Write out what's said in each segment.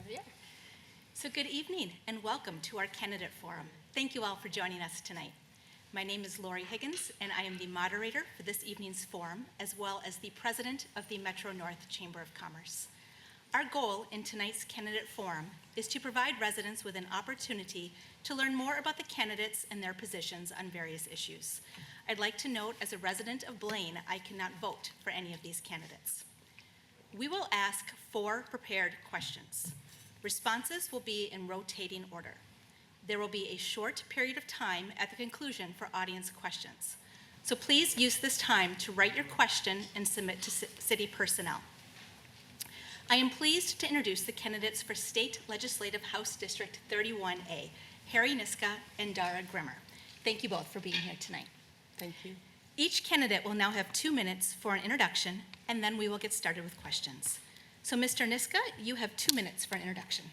Javier. So good evening and welcome to our candidate forum. Thank you all for joining us tonight. My name is Lori Higgins and I am the moderator for this evening's forum as well as the president of the Metro North Chamber of Commerce. Our goal in tonight's candidate forum is to provide residents with an opportunity to learn more about the candidates and their positions on various issues. I'd like to note, as a resident of Blaine, I cannot vote for any of these candidates. We will ask 4 prepared questions. Responses will be in rotating order. There will be a short period of time at the conclusion for audience questions. So please use this time to write your question and submit to city personnel. I am pleased to introduce the candidates for State Legislative House District 31A, Harry Niska and Dara Grimmer. Thank you both for being here tonight. Thank you. Each candidate will now have 2 minutes for an introduction, and then we will get started with questions. So Mr. Niska, you have 2 minutes for an introduction.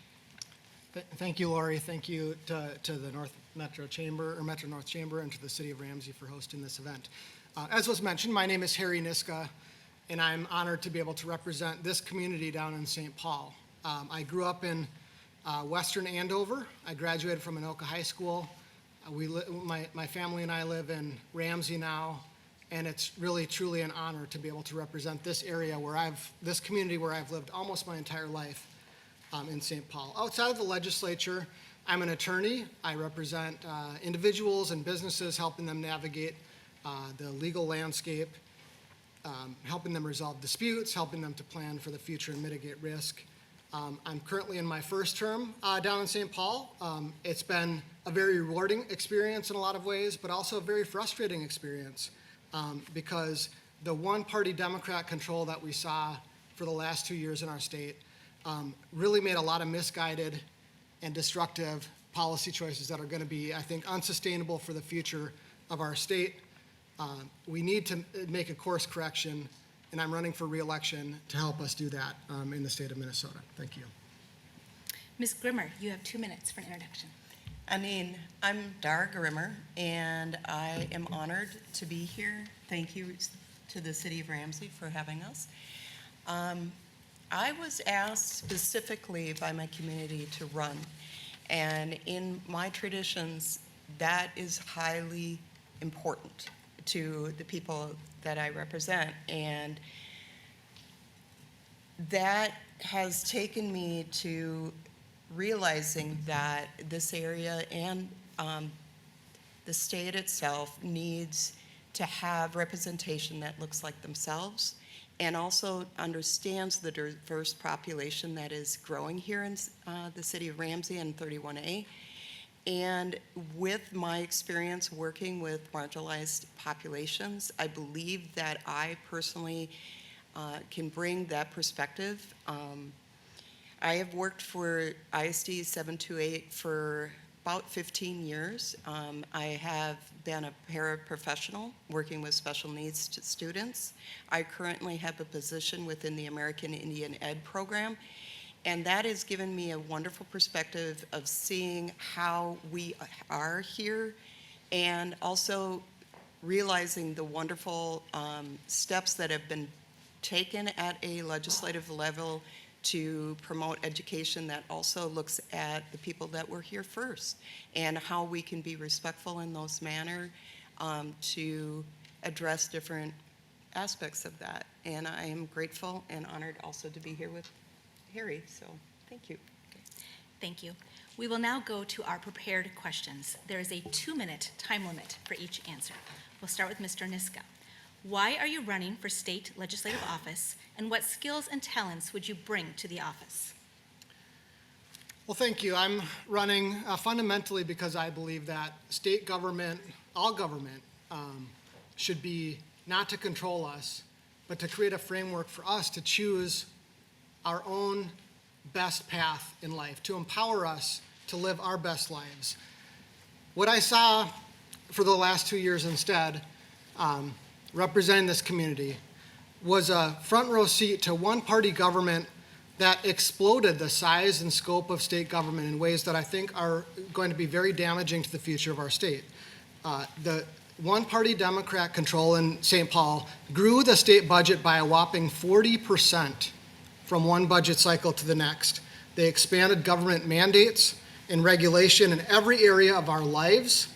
Thank you, Lori. Thank you to the Metro North Chamber, and to the City of Ramsey for hosting this event. As was mentioned, my name is Harry Niska, and I'm honored to be able to represent this community down in St. Paul. I grew up in Western Andover. I graduated from Anoka High School. My family and I live in Ramsey now, and it's really truly an honor to be able to represent this area this community where I've lived almost my entire life in St. Paul. Outside of the legislature, I'm an attorney. I represent individuals and businesses, helping them navigate the legal landscape, helping them resolve disputes, helping them to plan for the future and mitigate risk. I'm currently in my first term down in St. Paul. It's been a very rewarding experience in a lot of ways, but also a very frustrating experience because the one-party Democrat control that we saw for the last 2 years in our state really made a lot of misguided and destructive policy choices that are going to be, I think, unsustainable for the future of our state. We need to make a course correction, and I'm running for re-election to help us do that in the state of Minnesota. Thank you. Ms. Grimmer, you have 2 minutes for an introduction. I'm Dara Grimmer, and I am honored to be here. Thank you to the City of Ramsey for having us. I was asked specifically by my community to run, and in my traditions, that is highly important to the people that I represent, and that has taken me to realizing that this area and the state itself needs to have representation that looks like themselves and also understands the diverse population that is growing here in the city of Ramsey and 31A. And with my experience working with marginalized populations, I believe that I personally can bring that perspective. I have worked for ISD 728 for about 15 years. I have been a paraprofessional working with special needs students. I currently have a position within the American Indian Ed program, and that has given me a wonderful perspective of seeing how we are here and also realizing the wonderful steps that have been taken at a legislative level to promote education that also looks at the people that were here first and how we can be respectful in those manner to address different aspects of that. And I am grateful and honored also to be here with Harry, so thank you. Thank you. We will now go to our prepared questions. There is a 2-minute time limit for each answer. We'll start with Mr. Niska. Why are you running for state legislative office, and what skills and talents would you bring to the office? Well, thank you. I'm running fundamentally because I believe that state government, all government, should be not to control us, but to create a framework for us to choose our own best path in life, to empower us to live our best lives. What I saw for the last 2 years instead, representing this community, was a front row seat to one-party government that exploded the size and scope of state government in ways that I think are going to be very damaging to the future of our state. The one-party Democrat control in St. Paul grew the state budget by a whopping 40% from one budget cycle to the next. They expanded government mandates and regulation in every area of our lives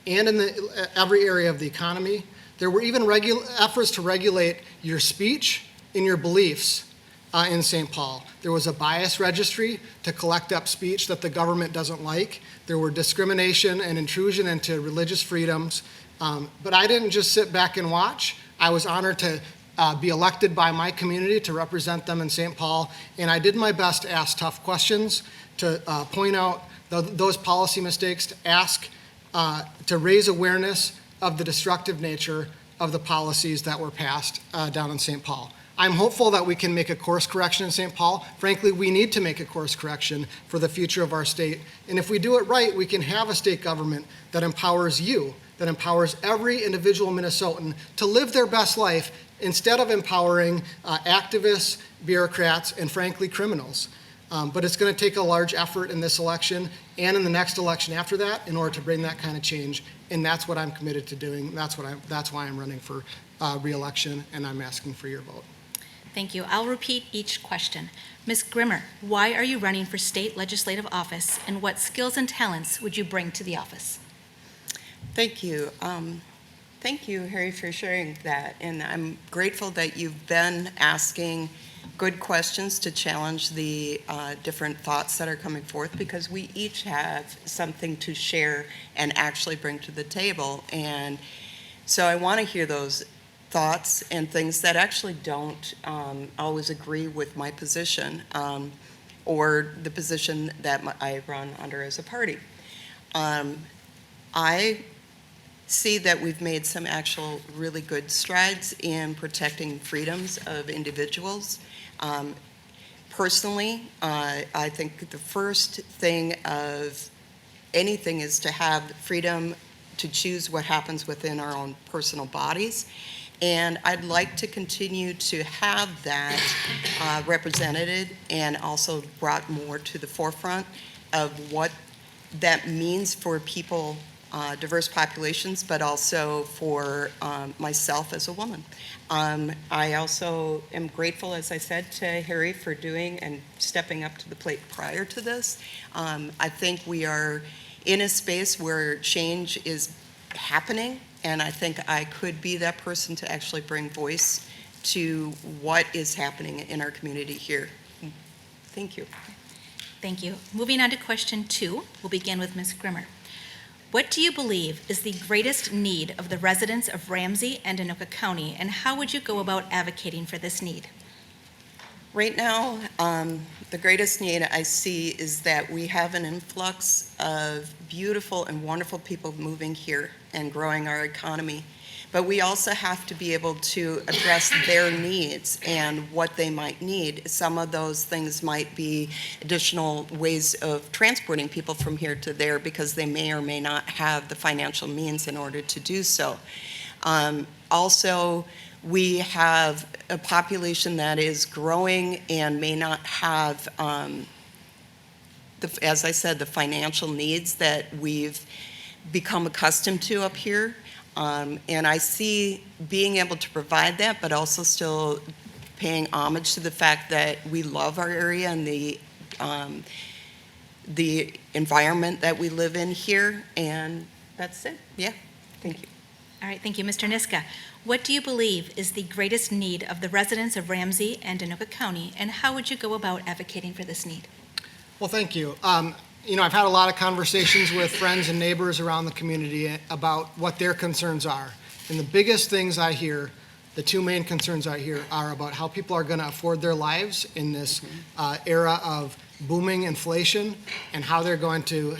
and in every area of the economy. There were even efforts to regulate your speech and your beliefs in St. Paul. There was a bias registry to collect up speech that the government doesn't like. There were discrimination and intrusion into religious freedoms. But I didn't just sit back and watch. I was honored to be elected by my community to represent them in St. Paul, and I did my best to ask tough questions, to point out those policy mistakes, to ask, to raise awareness of the destructive nature of the policies that were passed down in St. Paul. I'm hopeful that we can make a course correction in St. Paul. Frankly, we need to make a course correction for the future of our state. And if we do it right, we can have a state government that empowers you, that empowers every individual Minnesotan to live their best life instead of empowering activists, bureaucrats, and frankly, criminals. But it's going to take a large effort in this election and in the next election after that in order to bring that kind of change. And that's what I'm committed to doing. That's why I'm running for re-election, and I'm asking for your vote. Thank you. I'll repeat each question. Ms. Grimmer, why are you running for state legislative office, and what skills and talents would you bring to the office? Thank you. Thank you, Harry, for sharing that. And I'm grateful that you've been asking good questions to challenge the different thoughts that are coming forth, because we each have something to share and actually bring to the table. And so I want to hear those thoughts and things that actually don't always agree with my position or the position that I run under as a party. I see that we've made some actual really good strides in protecting freedoms of individuals. Personally, I think the first thing of anything is to have freedom to choose what happens within our own personal bodies. And I'd like to continue to have that represented and also brought more to the forefront of what that means for people, diverse populations, but also for myself as a woman. I also am grateful, as I said, to Harry for doing and stepping up to the plate prior to this. I think we are in a space where change is happening, and I think I could be that person to actually bring voice to what is happening in our community here. Thank you. Thank you. Moving on to question 2, we'll begin with Ms. Grimmer. What do you believe is the greatest need of the residents of Ramsey and Anoka County, and how would you go about advocating for this need? Right now, the greatest need I see is that we have an influx of beautiful and wonderful people moving here and growing our economy. But we also have to be able to address their needs and what they might need. Some of those things might be additional ways of transporting people from here to there because they may or may not have the financial means in order to do so. Also, we have a population that is growing and may not have, as I said, the financial needs that we've become accustomed to up here. And I see being able to provide that, but also still paying homage to the fact that we love our area and the environment that we live in here. And that's it. Yeah. Thank you. All right, thank you. Mr. Niska, what do you believe is the greatest need of the residents of Ramsey and Anoka County, and how would you go about advocating for this need? Well, thank you. I've had a lot of conversations with friends and neighbors around the community about what their concerns are. And the biggest things I hear, the two main concerns I hear, are about how people are going to afford their lives in this era of booming inflation, and how they're going to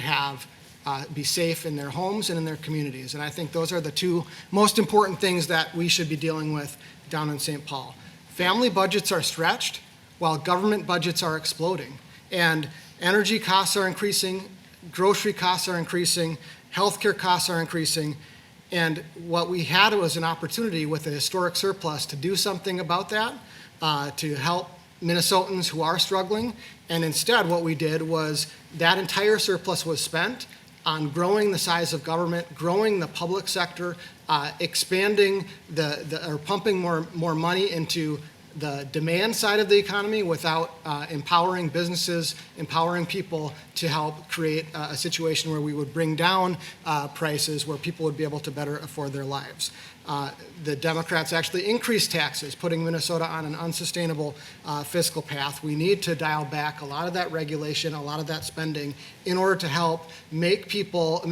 be safe in their homes and in their communities. And I think those are the two most important things that we should be dealing with down in St. Paul. Family budgets are stretched while government budgets are exploding. And energy costs are increasing, grocery costs are increasing, healthcare costs are increasing. And what we had was an opportunity with a historic surplus to do something about that, to help Minnesotans who are struggling. And instead, what we did was that entire surplus was spent on growing the size of government, growing the public sector, expanding or pumping more money into the demand side of the economy without empowering businesses, empowering people to help create a situation where we would bring down prices where people would be able to better afford their lives. The Democrats actually increased taxes, putting Minnesota on an unsustainable fiscal path. We need to dial back a lot of that regulation, a lot of that spending in order to help make people,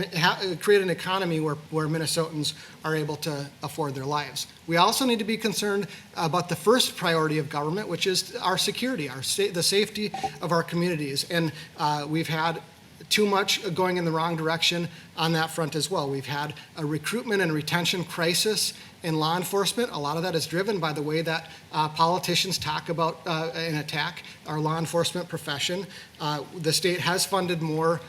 create an economy where Minnesotans are able to afford their lives. We also need to be concerned about the first priority of government, which is our security, the safety of our communities. And we've had too much going in the wrong direction on that front as well. We've had a recruitment and retention crisis in law enforcement. A lot of that is driven by the way that politicians talk about and attack our law enforcement profession. The state has funded more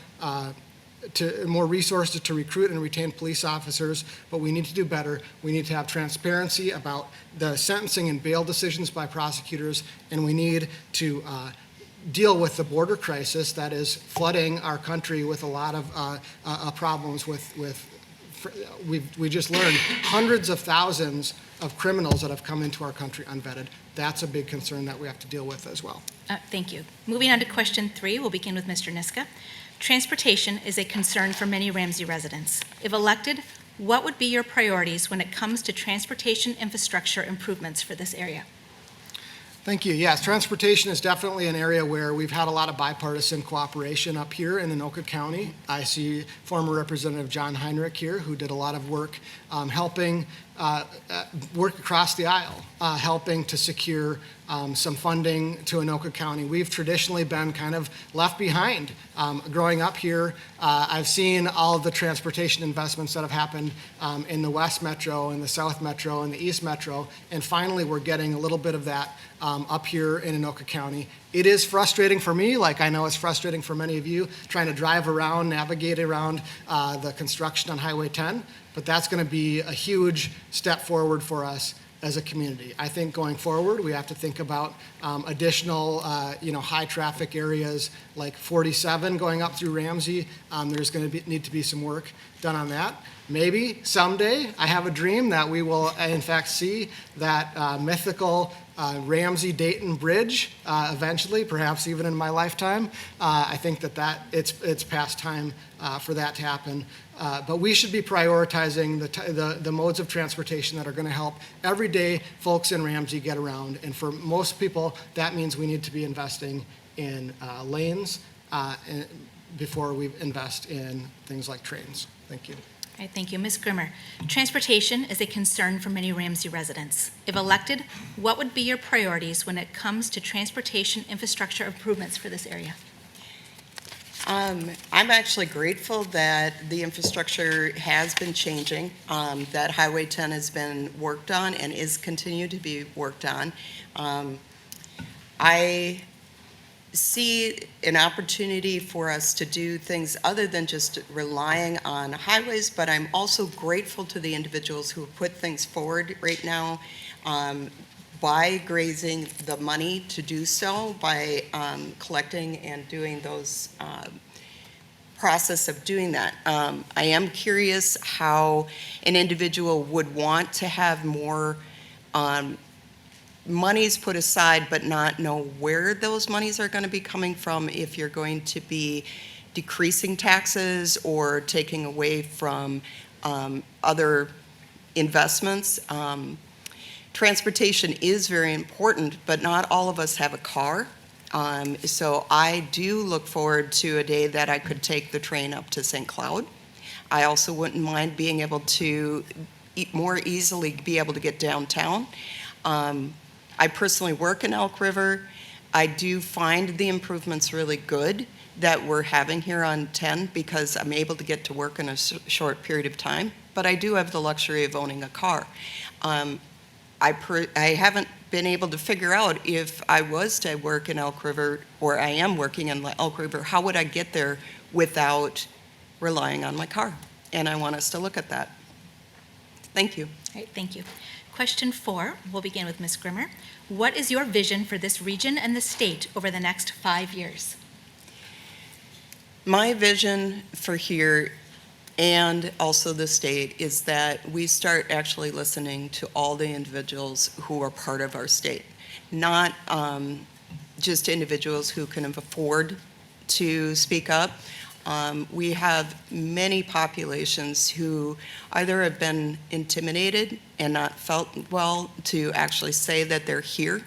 resources to recruit and retain police officers, but we need to do better. We need to have transparency about the sentencing and bail decisions by prosecutors, and we need to deal with the border crisis that is flooding our country with a lot of problems we just learned hundreds of thousands of criminals that have come into our country unvetted. That's a big concern that we have to deal with as well. Thank you. Moving on to question 3, we'll begin with Mr. Niska. Transportation is a concern for many Ramsey residents. If elected, what would be your priorities when it comes to transportation infrastructure improvements for this area? Thank you. Yes, transportation is definitely an area where we've had a lot of bipartisan cooperation up here in Anoka County. I see former Representative John Heinrich here, who did a lot of work helping work across the aisle, helping to secure some funding to Anoka County. We've traditionally been kind of left behind. Growing up here, I've seen all of the transportation investments that have happened in the West Metro and the South Metro and the East Metro, and finally we're getting a little bit of that up here in Anoka County. It is frustrating for me, like I know it's frustrating for many of you, trying to drive around, navigate around the construction on Highway 10, but that's going to be a huge step forward for us as a community. I think going forward, we have to think about additional, high traffic areas like 47 going up through Ramsey. There's going to need to be some work done on that. Maybe someday, I have a dream that we will in fact see that mythical Ramsey-Dayton Bridge eventually, perhaps even in my lifetime. I think that it's past time for that to happen. But we should be prioritizing the modes of transportation that are going to help everyday folks in Ramsey get around. And for most people, that means we need to be investing in lanes before we invest in things like trains. Thank you. All right, thank you. Ms. Grimmer, transportation is a concern for many Ramsey residents. If elected, what would be your priorities when it comes to transportation infrastructure improvements for this area? I'm actually grateful that the infrastructure has been changing, that Highway 10 has been worked on and is continued to be worked on. I see an opportunity for us to do things other than just relying on highways, but I'm also grateful to the individuals who have put things forward right now by grazing the money to do so, by collecting and doing those process of doing that. I am curious how an individual would want to have more monies put aside but not know where those monies are going to be coming from, if you're going to be decreasing taxes or taking away from other investments. Transportation is very important, but not all of us have a car. So I do look forward to a day that I could take the train up to St. Cloud. I also wouldn't mind being able to more easily be able to get downtown. I personally work in Elk River. I do find the improvements really good that we're having here on 10 because I'm able to get to work in a short period of time, but I do have the luxury of owning a car. I haven't been able to figure out if I was to work in Elk River, or I am working in Elk River, how would I get there without relying on my car? And I want us to look at that. Thank you. All right, thank you. Question 4, we'll begin with Ms. Grimmer. What is your vision for this region and the state over the next 5 years? My vision for here and also the state is that we start actually listening to all the individuals who are part of our state. not just individuals who can afford to speak up. We have many populations who either have been intimidated and not felt well to actually say that they're here.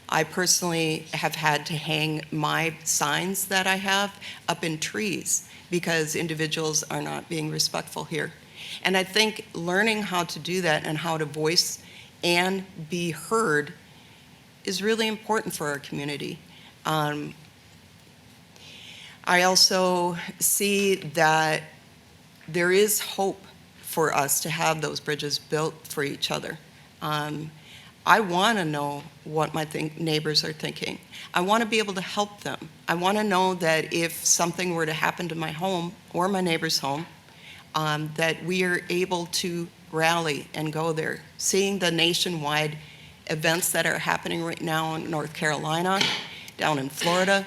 I personally have had to hang my signs that I have up in trees because individuals are not being respectful here. And I think learning how to do that and how to voice and be heard is really important for our community. I also see that there is hope for us to have those bridges built for each other. I want to know what my neighbors are thinking. I want to be able to help them. I want to know that if something were to happen to my home or my neighbor's home, that we are able to rally and go there. Seeing the nationwide events that are happening right now in North Carolina, down in Florida,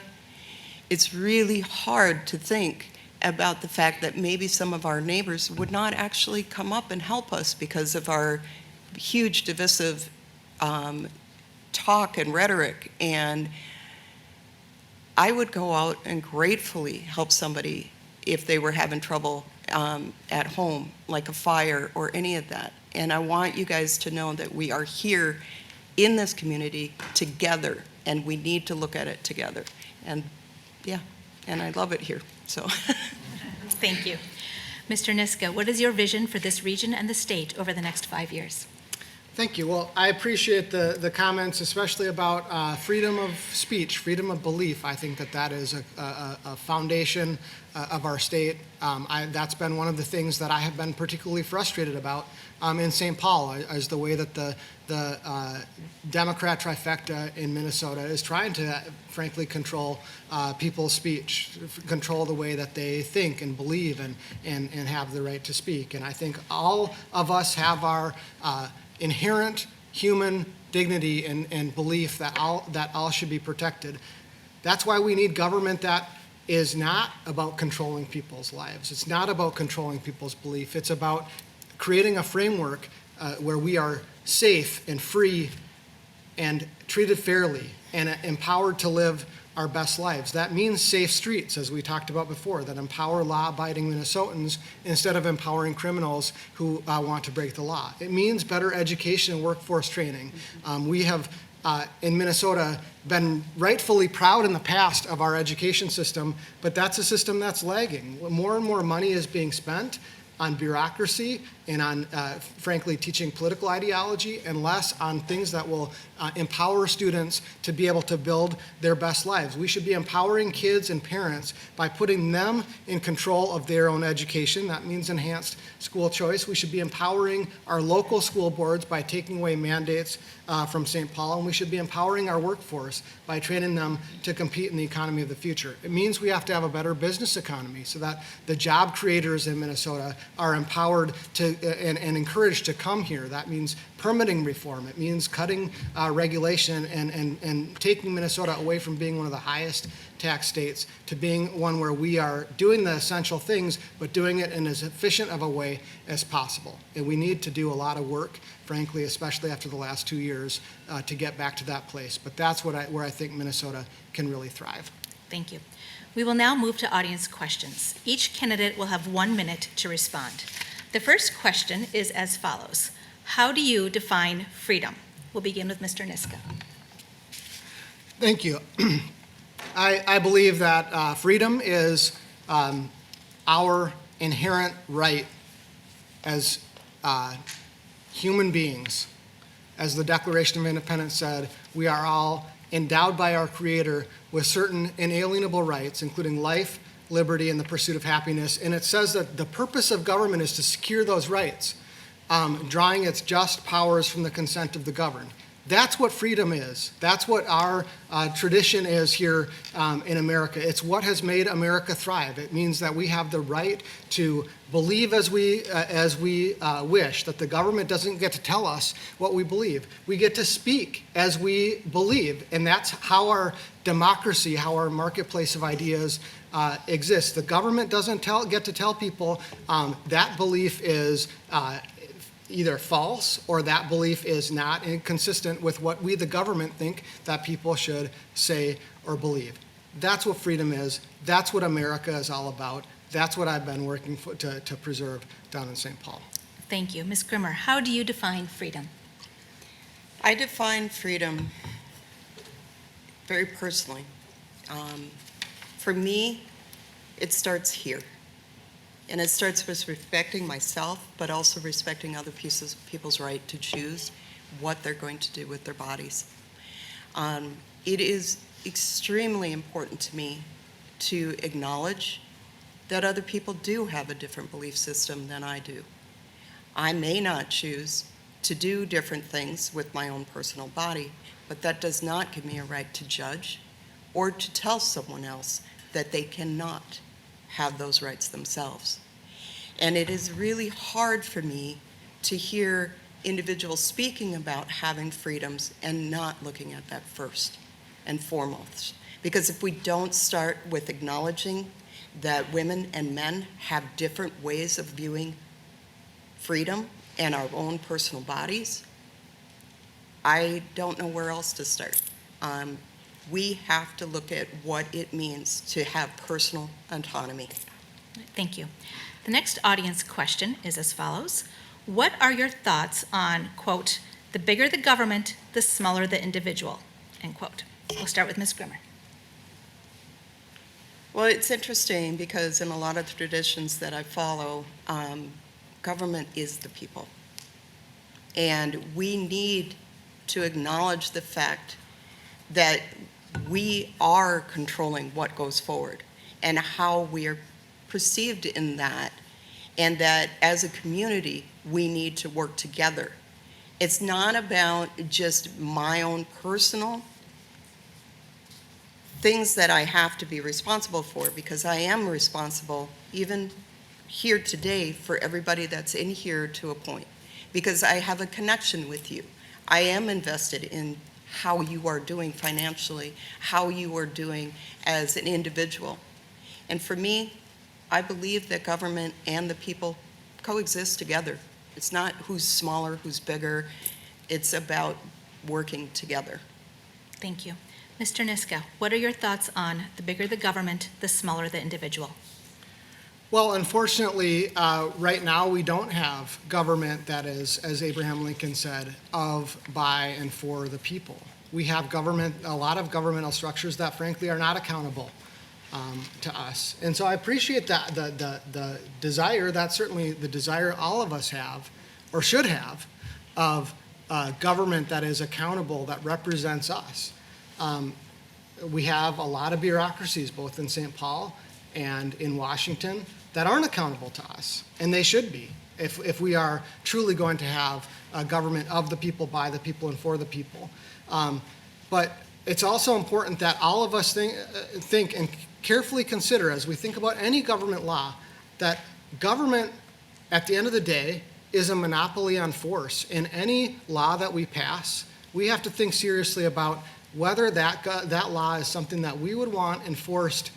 it's really hard to think about the fact that maybe some of our neighbors would not actually come up and help us because of our huge divisive talk and rhetoric. And I would go out and gratefully help somebody if they were having trouble at home, like a fire or any of that. And I want you guys to know that we are here in this community together, and we need to look at it together. And yeah, and I love it here, so. Thank you. Mr. Niska, what is your vision for this region and the state over the next 5 years? Thank you. Well, I appreciate the comments, especially about freedom of speech, freedom of belief. I think that is a foundation of our state. That's been one of the things that I have been particularly frustrated about in St. Paul, is the way that the Democrat trifecta in Minnesota is trying to, frankly, control people's speech, control the way that they think and believe and have the right to speak. And I think all of us have our inherent human dignity and belief that all should be protected. That's why we need government that is not about controlling people's lives. It's not about controlling people's belief. It's about creating a framework where we are safe and free and treated fairly and empowered to live our best lives. That means safe streets, as we talked about before, that empower law-abiding Minnesotans instead of empowering criminals who want to break the law. It means better education and workforce training. We have, in Minnesota, been rightfully proud in the past of our education system, but that's a system that's lagging. More and more money is being spent on bureaucracy and on, frankly, teaching political ideology, and less on things that will empower students to be able to build their best lives. We should be empowering kids and parents by putting them in control of their own education. That means enhanced school choice. We should be empowering our local school boards by taking away mandates from St. Paul, and we should be empowering our workforce by training them to compete in the economy of the future. It means we have to have a better business economy so that the job creators in Minnesota are empowered to and encouraged to come here. That means permitting reform. It means cutting regulation and taking Minnesota away from being one of the highest tax states to being one where we are doing the essential things, but doing it in as efficient of a way as possible. And we need to do a lot of work, frankly, especially after the last 2 years, to get back to that place. But that's where I think Minnesota can really thrive. Thank you. We will now move to audience questions. Each candidate will have 1 minute to respond. The first question is as follows. How do you define freedom? We'll begin with Mr. Niska. Thank you. I believe that freedom is our inherent right as human beings. As the Declaration of Independence said, we are all endowed by our Creator with certain inalienable rights, including life, liberty, and the pursuit of happiness. And it says that the purpose of government is to secure those rights, drawing its just powers from the consent of the governed. That's what freedom is. That's what our tradition is here in America. It's what has made America thrive. It means that we have the right to believe as we wish, that the government doesn't get to tell us what we believe. We get to speak as we believe, and that's how our democracy, how our marketplace of ideas exists. The government doesn't get to tell people that belief is either false or that belief is not inconsistent with what we, the government, think that people should say or believe. That's what freedom is. That's what America is all about. That's what I've been working to preserve down in St. Paul. Thank you. Ms. Grimmer, how do you define freedom? I define freedom very personally. For me, it starts here. And it starts with respecting myself, but also respecting other people's right to choose what they're going to do with their bodies. It is extremely important to me to acknowledge that other people do have a different belief system than I do. I may not choose to do different things with my own personal body, but that does not give me a right to judge or to tell someone else that they cannot have those rights themselves. And it is really hard for me to hear individuals speaking about having freedoms and not looking at that first and foremost. Because if we don't start with acknowledging that women and men have different ways of viewing freedom and our own personal bodies, I don't know where else to start. We have to look at what it means to have personal autonomy. Thank you. The next audience question is as follows. What are your thoughts on, quote, the bigger the government, the smaller the individual, end quote? We'll start with Ms. Grimmer. Well, it's interesting because in a lot of the traditions that I follow, government is the people. And we need to acknowledge the fact that we are controlling what goes forward and how we are perceived in that, and that as a community, we need to work together. It's not about just my own personal things that I have to be responsible for, because I am responsible, even here today, for everybody that's in here to a point, because I have a connection with you. I am invested in how you are doing financially, how you are doing as an individual. And for me, I believe that government and the people coexist together. It's not who's smaller, who's bigger. It's about working together. Thank you. Mr. Niska, what are your thoughts on the bigger the government, the smaller the individual? Well, unfortunately, right now we don't have government that is, as Abraham Lincoln said, of, by, and for the people. We have a lot of governmental structures that frankly are not accountable to us. And so I appreciate that the desire, that's certainly the desire all of us have, or should have, of government that is accountable, that represents us. We have a lot of bureaucracies, both in St. Paul and in Washington, that aren't accountable to us, and they should be, if we are truly going to have a government of the people, by the people, and for the people. But it's also important that all of us think and carefully consider, as we think about any government law, that government, at the end of the day, is a monopoly on force. In any law that we pass, we have to think seriously about whether that law is something that we would want enforced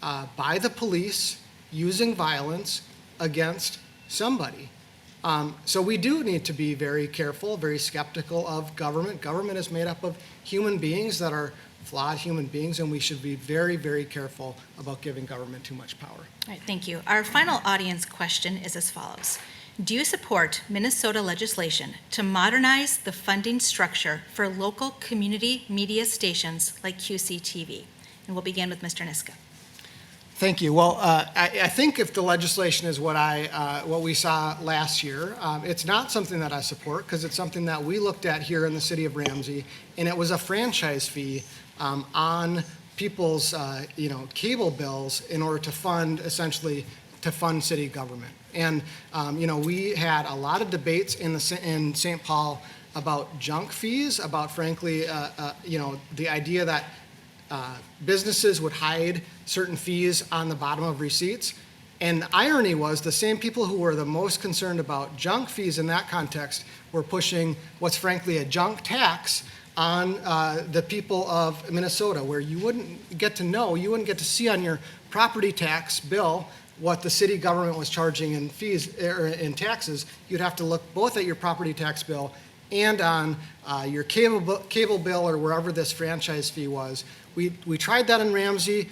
by the police using violence against somebody. So we do need to be very careful, very skeptical of government. Government is made up of human beings that are flawed human beings, and we should be very, very careful about giving government too much power. All right, thank you. Our final audience question is as follows. Do you support Minnesota legislation to modernize the funding structure for local community media stations like QCTV? And we'll begin with Mr. Niska. Thank you. Well, I think if the legislation is what we saw last year, it's not something that I support, because it's something that we looked at here in the city of Ramsey, and it was a franchise fee on people's cable bills in order to fund, essentially, to fund city government. And we had a lot of debates in St. Paul about junk fees, about frankly, the idea that businesses would hide certain fees on the bottom of receipts. And the irony was the same people who were the most concerned about junk fees in that context were pushing what's frankly a junk tax on the people of Minnesota, where you wouldn't get to see on your property tax bill what the city government was charging in fees, or in taxes, you'd have to look both at your property tax bill and on your cable bill or wherever this franchise fee was. We tried that in Ramsey.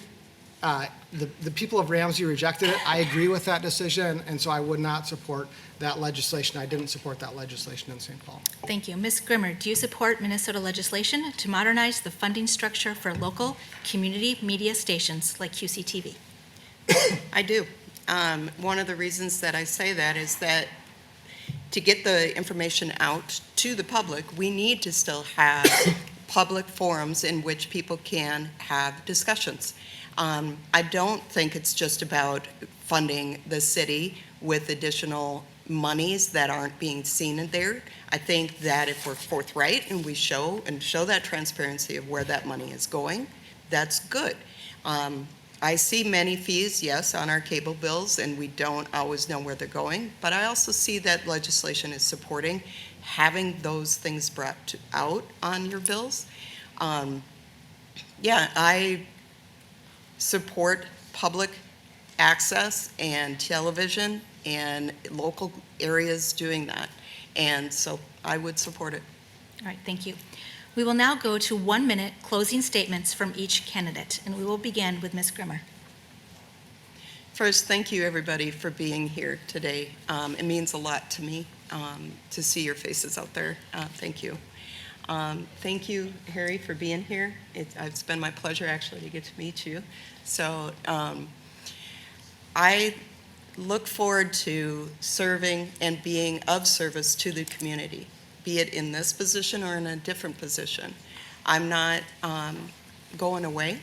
The people of Ramsey rejected it. I agree with that decision, and so I would not support that legislation. I didn't support that legislation in St. Paul. Thank you. Ms. Grimmer, do you support Minnesota legislation to modernize the funding structure for local community media stations like QCTV? I do. One of the reasons that I say that is that to get the information out to the public, we need to still have public forums in which people can have discussions. I don't think it's just about funding the city with additional monies that aren't being seen in there. I think that if we're forthright and we show that transparency of where that money is going, that's good. I see many fees, yes, on our cable bills, and we don't always know where they're going, but I also see that legislation is supporting having those things brought out on your bills. Yeah, I support public access and television and local areas doing that. And so I would support it. All right, thank you. We will now go to 1-minute closing statements from each candidate, and we will begin with Ms. Grimmer. First, thank you, everybody, for being here today. It means a lot to me to see your faces out there. Thank you. Thank you, Harry, for being here. It's been my pleasure, actually, to get to meet you. So I look forward to serving and being of service to the community, be it in this position or in a different position. I'm not going away.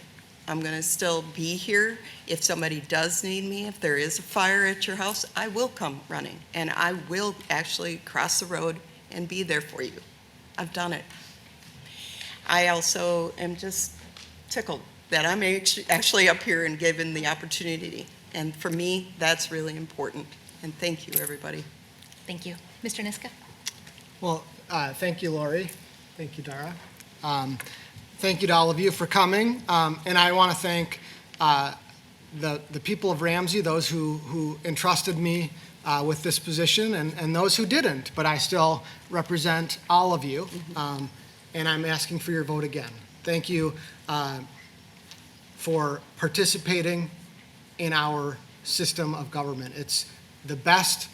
I'm going to still be here. If somebody does need me, if there is a fire at your house, I will come running, and I will actually cross the road and be there for you. I've done it. I also am just tickled that I'm actually up here and given the opportunity. And for me, that's really important. And thank you, everybody. Thank you. Mr. Niska? Well, thank you, Lori. Thank you, Dara. Thank you to all of you for coming. And I want to thank the people of Ramsey, those who entrusted me with this position, and those who didn't, but I still represent all of you. And I'm asking for your vote again. Thank you for participating in our system of government. It's the best,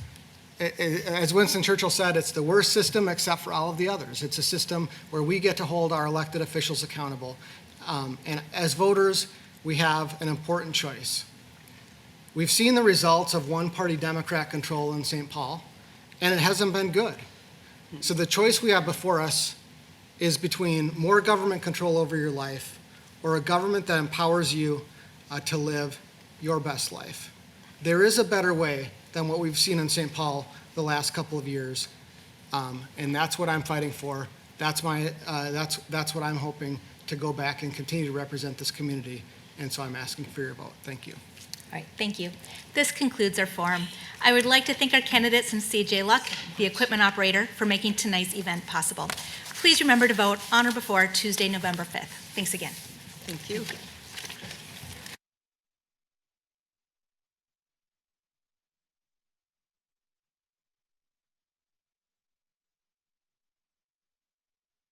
as Winston Churchill said, it's the worst system except for all of the others. It's a system where we get to hold our elected officials accountable. And as voters, we have an important choice. We've seen the results of one-party Democrat control in St. Paul, and it hasn't been good. So the choice we have before us is between more government control over your life or a government that empowers you to live your best life. There is a better way than what we've seen in St. Paul the last couple of years, and that's what I'm fighting for. That's what I'm hoping to go back and continue to represent this community, and so I'm asking for your vote. Thank you. All right, thank you. This concludes our forum. I would like to thank our candidates and CJ Luck, the equipment operator, for making tonight's event possible. Please remember to vote on or before Tuesday, November 5th. Thanks again. Thank you.